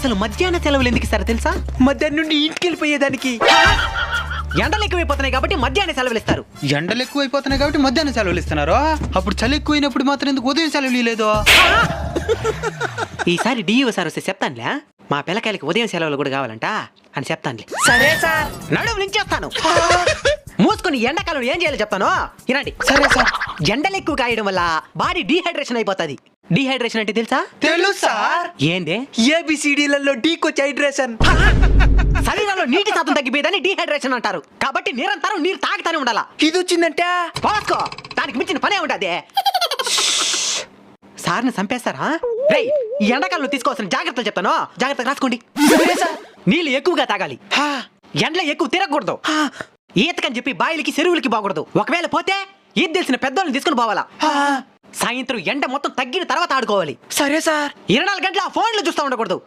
అసలు మధ్యాహ్న సెలవులు ఎందుకు ఇస్తారో తెలుసా? మధ్యాహ్నం నుండి ఇంటికి వెళ్ళిపోయేదానికి. ఎండలు ఎక్కువైపోతున్నాయి కాబట్టి మధ్యాహ్న సెలవులు ఇస్తారు. ఎండలు ఎక్కువైపోతున్నాయి కాబట్టి మధ్యాహ్నం సెలవులు ఇస్తున్నారు. అప్పుడు చలి ఎక్కువైనప్పుడు మాత్రం ఎందుకు ఉదయం సెలవులు లేదు? ఈసారి డిఈఓ సార్ వస్తే చెప్తానులే, మా పిల్లకాయలకి ఉదయం సెలవులు కూడా కావాలంట అని చెప్తానులే. సరే సార్. నడుము నించేస్తాను. మూసుకొని ఎండాకాలం ఏం చేయాలో చెప్తాను వినండి. సరే సార్. ఎండలు ఎక్కువ కాయడం వల్ల బాడీ డీహైడ్రేషన్ అయిపోతుంది. డీహైడ్రేషన్ అంటే తెలుసా? తెలుసు సార్. ఏందే? ఏబిసిడీలలో డీకొచ్చి హైడ్రేషన్. శరీరంలో నీటి శాతం తగ్గిపోయేదని డీహైడ్రేషన్ అంటారు. కాబట్టి నిరంతరం నీరు తాగుతానే ఉండాలా. ఇది వచ్చిందంటే పోసుకో, దానికి మించిన పనే ఉంటది. సార్ని చంపేస్తారా? రేయ్, ఈ ఎండాకాలంలో తీసుకోవాల్సిన జాగ్రత్తలు చెప్తాను, జాగ్రత్తగా రాసుకోండి. నీళ్ళు ఎక్కువగా తాగాలి. ఎండలో ఎక్కువ తిరగకూడదు. ఈతకని చెప్పి బాయిలకి చెరువులకి పోకూడదు. ఒకవేళ పోతే ఈత తెలిసిన పెద్దోళ్ళని తీసుకుని పోవాలా. సాయంత్రం ఎండ మొత్తం తగ్గిన తర్వాత ఆడుకోవాలి. సరే సార్. 24 గంటల ఫోన్లు చూస్తూ ఉండకూడదు.